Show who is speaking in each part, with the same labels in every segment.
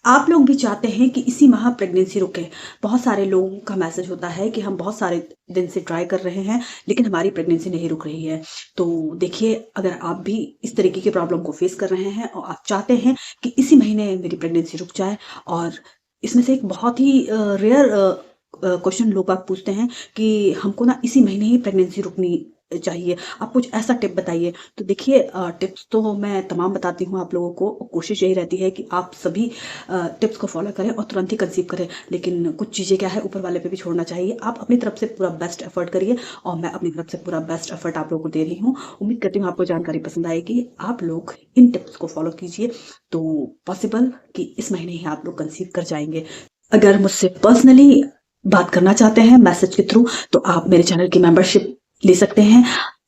Speaker 1: आप लोग भी चाहते हैं कि इसी माह प्रेगनेंसी रुके। बहुत सारे लोगों का मैसेज होता है कि हम बहुत सारे दिन से ट्राई कर रहे हैं, लेकिन हमारी प्रेगनेंसी नहीं रुक रही है। तो देखिए, अगर आप भी इस तरीके की प्रॉब्लम को फेस कर रहे हैं और आप चाहते हैं कि इसी महीने मेरी प्रेगनेंसी रुक जाए, और इसमें से एक बहुत ही रेयर क्वेश्चन लोग आप पूछते हैं कि हमको ना इसी महीने ही प्रेगनेंसी रुकनी चाहिए, आप कुछ ऐसा टिप बताइए। तो देखिए, टिप्स तो मैं तमाम बताती हूँ आप लोगों को, कोशिश यही रहती है कि आप सभी टिप्स को फॉलो करें और तुरंत ही कंसीव करें। लेकिन कुछ चीज़ें क्या है, ऊपर वाले पे भी छोड़ना चाहिए। आप अपनी तरफ से पूरा बेस्ट एफर्ट करिए और मैं अपनी तरफ से पूरा बेस्ट एफर्ट आप लोगों को दे रही हूँ। उम्मीद करती हूँ आपको जानकारी पसंद आएगी। आप लोग इन टिप्स को फॉलो कीजिए तो पॉसिबल कि इस महीने ही आप लोग कंसीव कर जाएंगे। अगर मुझसे पर्सनली बात करना चाहते हैं मैसेज के थ्रू, तो आप मेरे चैनल की मेंबरशिप ले सकते हैं।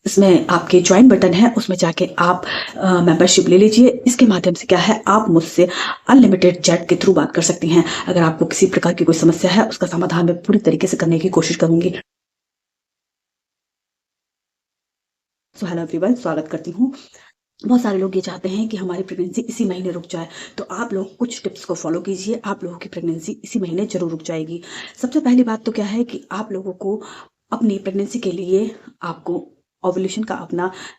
Speaker 1: इसमें आपके ज्वाइन बटन है, उसमें जाके आप मेंबरशिप ले लीजिए। इसके माध्यम से क्या है, आप मुझसे अनलिमिटेड चैट के थ्रू बात कर सकती हैं। अगर आपको किसी प्रकार की कोई समस्या है, उसका समाधान मैं पूरी तरीके से करने की कोशिश करूंगी। सो हेलो एवरीवन, स्वागत करती हूँ। बहुत सारे लोग ये चाहते हैं कि हमारी प्रेगनेंसी इसी महीने रुक जाए, तो आप लोग कुछ टिप्स को फॉलो कीजिए, आप लोगों की प्रेगनेंसी इसी महीने जरूर रुक जाएगी। सबसे पहली बात तो क्या है कि आप लोगों को अपनी प्रेगनेंसी के लिए आपको ओव्यूलेशन का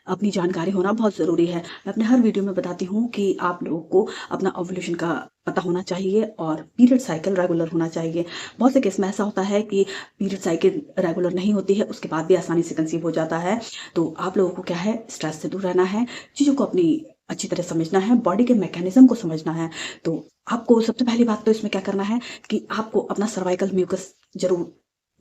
Speaker 1: अपनी जानकारी होना बहुत ज़रूरी है। मैं अपने हर वीडियो में बताती हूँ कि आप लोगों को अपना ओव्यूलेशन का पता होना चाहिए और पीरियड साइकिल रेगुलर होना चाहिए। बहुत से केस में ऐसा होता है कि पीरियड साइकिल रेगुलर नहीं होती है, उसके बाद भी आसानी से कंसीव हो जाता है। तो आप लोगों को क्या है, स्ट्रेस से दूर रहना है, चीज़ों को अपनी अच्छी तरह समझना है, बॉडी के मैकेनिज्म को समझना है। तो आपको सबसे पहली बात तो इसमें क्या करना है कि आपको अपना सर्वाइकल म्यूकस जरूर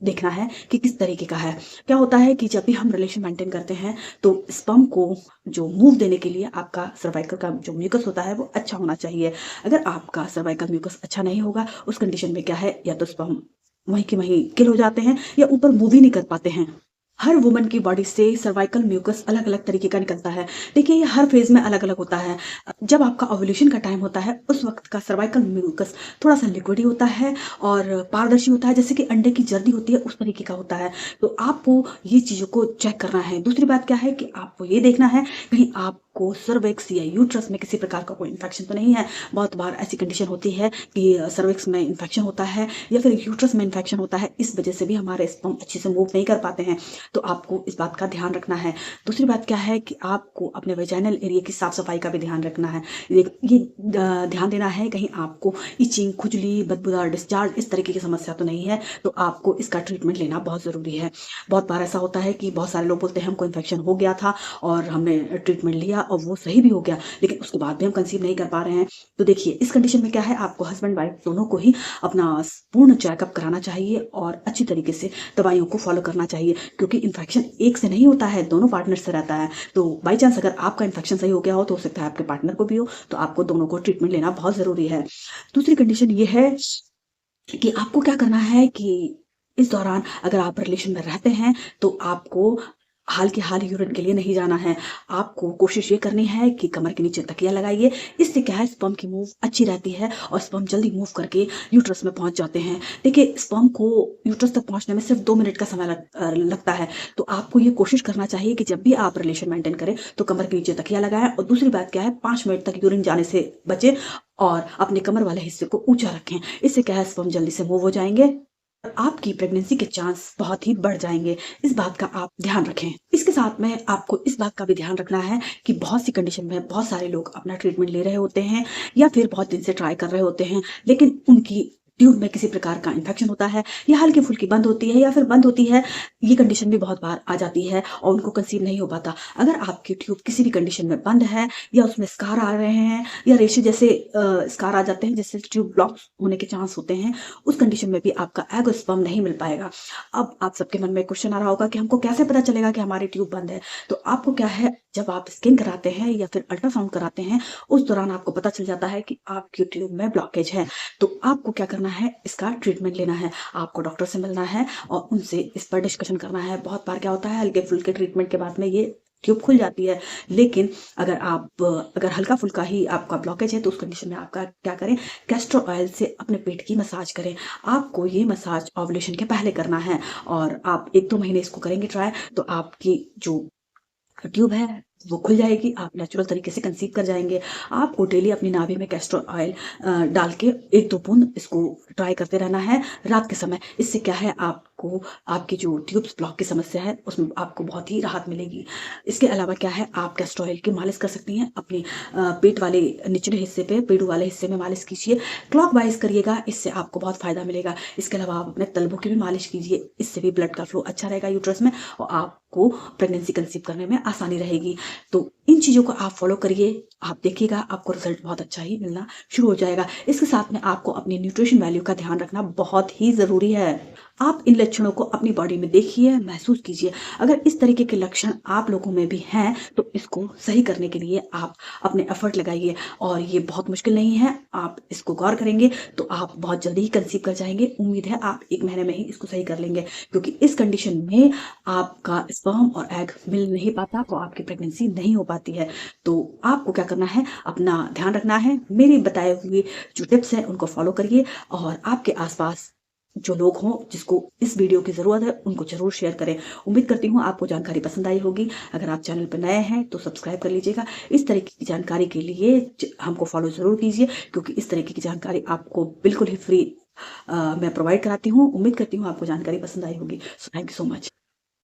Speaker 1: देखना है कि किस तरीके का है। क्या होता है कि जब भी हम रिलेशन मेंटेन करते हैं, तो स्पर्म को जो मूव देने के लिए आपका सर्वाइकल का जो म्यूकस होता है वो अच्छा होना चाहिए। अगर आपका सर्वाइकल म्यूकस अच्छा नहीं होगा, उस कंडीशन में क्या है, या तो स्पर्म वहीं के वहीं किल हो जाते हैं या ऊपर मूव ही नहीं कर पाते हैं। हर वुमन की बॉडी से सर्वाइकल म्यूकस अलग अलग तरीके का निकलता है। देखिए, ये हर फेज में अलग अलग होता है। जब आपका ओव्यूलेशन का टाइम होता है, उस वक्त का सर्वाइकल म्यूकस थोड़ा सा लिक्विडी होता है और पारदर्शी होता है, जैसे कि अंडे की जर्दी होती है उस तरीके का होता है। तो आपको ये चीज़ों को चेक करना है। दूसरी बात क्या है कि आपको ये देखना है कहीं आपको सर्विक्स या यूट्रस में किसी प्रकार का कोई इन्फेक्शन तो नहीं है। बहुत बार ऐसी कंडीशन होती है कि सर्विक्स में इन्फेक्शन होता है या फिर यूट्रस में इन्फेक्शन होता है, इस वजह से भी हमारे स्पर्म अच्छे से मूव नहीं कर पाते हैं। तो आपको इस बात का ध्यान रखना है। दूसरी बात क्या है कि आपको अपने वेजाइनल एरिया की साफ सफाई का भी ध्यान रखना है। ये ध्यान देना है कहीं आपको इचिंग, खुजली, बदबूदार डिस्चार्ज इस तरीके की समस्या तो नहीं है। तो आपको इसका ट्रीटमेंट लेना बहुत ज़रूरी है। बहुत बार ऐसा होता है कि बहुत सारे लोग बोलते हैं हमको इन्फेक्शन हो गया था और हमने ट्रीटमेंट लिया और वो सही भी हो गया, लेकिन उसके बाद भी हम कंसीव नहीं कर पा रहे हैं। तो देखिए, इस कंडीशन में क्या है, आपको हस्बैंड वाइफ दोनों को ही अपना पूर्ण चेकअप कराना चाहिए और अच्छी तरीके से दवाइयों को फॉलो करना चाहिए, क्योंकि इन्फेक्शन एक से नहीं होता है, दोनों पार्टनर से रहता है। तो बाई चांस अगर आपका इन्फेक्शन सही हो गया हो, तो हो सकता है आपके पार्टनर को भी हो। तो आपको दोनों को ट्रीटमेंट लेना बहुत ज़रूरी है। दूसरी कंडीशन ये है कि आपको क्या करना है कि इस दौरान अगर आप रिलेशन में रहते हैं, तो आपको हाल के हाल यूरिन के लिए नहीं जाना है। आपको कोशिश ये करनी है कि कमर के नीचे तकिया लगाइए। इससे क्या है, स्पर्म की मूव अच्छी रहती है और स्पर्म जल्दी मूव करके यूट्रस में पहुंच जाते हैं। देखिए, स्पर्म को यूट्रस तक पहुंचने में सिर्फ 2 मिनट का समय लगता है। तो आपको ये कोशिश करना चाहिए कि जब भी आप रिलेशन मेंटेन करें, तो कमर के नीचे तकिया लगाएं। और दूसरी बात क्या है, 5 मिनट तक यूरिन जाने से बचे और अपने कमर वाले हिस्से को ऊंचा रखें। इससे क्या है, स्पर्म जल्दी से मूव हो जाएंगे, आपकी प्रेगनेंसी के चांस बहुत ही बढ़ जाएंगे। इस बात का आप ध्यान रखें। इसके साथ में आपको इस बात का भी ध्यान रखना है कि बहुत सी कंडीशन में बहुत सारे लोग अपना ट्रीटमेंट ले रहे होते हैं या फिर बहुत दिन से ट्राई कर रहे होते हैं, लेकिन उनकी ट्यूब में किसी प्रकार का इन्फेक्शन होता है या हल्की फुल्की बंद होती है या फिर बंद होती है। ये कंडीशन भी बहुत बार आ जाती है और उनको कंसीव नहीं हो पाता। अगर आपकी ट्यूब किसी भी कंडीशन में बंद है या उसमें स्कार आ रहे हैं या रेशे जैसे स्कार आ जाते हैं जिससे ट्यूब ब्लॉक होने के चांस होते हैं, उस कंडीशन में भी आपका एग और स्पर्म नहीं मिल पाएगा। अब आप सबके मन में क्वेश्चन आ रहा होगा कि हमको कैसे पता चलेगा कि हमारी ट्यूब बंद है। तो आपको क्या है, जब आप स्कैन कराते हैं या फिर अल्ट्रासाउंड कराते हैं, उस दौरान आपको पता चल जाता है कि आपकी ट्यूब में ब्लॉकेज है। तो आपको क्या करना है, इसका ट्रीटमेंट लेना है। आपको डॉक्टर से मिलना है और उनसे इस पर डिस्कशन करना है। बहुत बार क्या होता है, हल्के फुल्के ट्रीटमेंट के बाद में ये ट्यूब खुल जाती है, लेकिन अगर हल्का फुल्का ही आपका ब्लॉकेज है, तो उस कंडीशन में आपका क्या करें, कैस्टर ऑयल से अपने पेट की मसाज करें। आपको ये मसाज ओवुलेशन के पहले करना है और आप 1-2 महीने इसको करेंगे ट्राई, तो आपकी जो ट्यूब है वो खुल जाएगी, आप नेचुरल तरीके से कंसीव कर जाएँगे। आपको डेली अपनी नाभि में कैस्टर ऑयल डाल के 1-2 बूंद इसको ट्राई करते रहना है रात के समय। इससे क्या है, आपको आपकी जो ट्यूब्स ब्लॉक की समस्या है उसमें आपको बहुत ही राहत मिलेगी। इसके अलावा क्या है, आप कैस्टर ऑयल की मालिश कर सकती हैं अपने पेट वाले निचले हिस्से पे, पेड़ू वाले हिस्से में मालिश कीजिए। क्लॉकवाइज़ करिएगा, इससे आपको बहुत फ़ायदा मिलेगा। इसके अलावा आप अपने तलवों की भी मालिश कीजिए, इससे भी ब्लड का फ्लो अच्छा रहेगा यूट्रस में और आपको प्रेगनेंसी कंसीव करने में आसानी रहेगी। तो इन चीज़ों को आप फ़ॉलो करिए, आप देखिएगा आपको रिज़ल्ट बहुत अच्छा ही मिलना शुरू हो जाएगा। इसके साथ में आपको अपनी न्यूट्रिशन वैल्यू का ध्यान रखना बहुत ही ज़रूरी है। आप इन लक्षणों को अपनी बॉडी में देखिए, महसूस कीजिए। अगर इस तरीके के लक्षण आप लोगों में भी हैं, तो इसको सही करने के लिए आप अपने एफ़र्ट लगाइए और ये बहुत मुश्किल नहीं है। आप इसको गौर करेंगे तो आप बहुत जल्दी ही कंसीव कर जाएँगे। उम्मीद है आप 1 महीने में ही इसको सही कर लेंगे, क्योंकि इस कंडीशन में आपका स्पर्म और एग मिल नहीं पाता, तो आपकी प्रेगनेंसी नहीं हो पाती है। तो आपको क्या करना है, अपना ध्यान रखना है। मेरे बताए हुए जो टिप्स हैं उनको फ़ॉलो करिए और आपके आस-पास जो लोग हों जिसको इस वीडियो की ज़रूरत है उनको ज़रूर शेयर करें। उम्मीद करती हूँ आपको जानकारी पसंद आई होगी। अगर आप चैनल पर नए हैं तो सब्सक्राइब कर लीजिएगा। इस तरीके की जानकारी के लिए हमको फ़ॉलो ज़रूर कीजिए, क्योंकि इस तरीके की जानकारी आपको बिल्कुल ही फ्री मैं प्रोवाइड कराती हूँ। उम्मीद करती हूँ आपको जानकारी पसंद आई होगी। So thank you so much.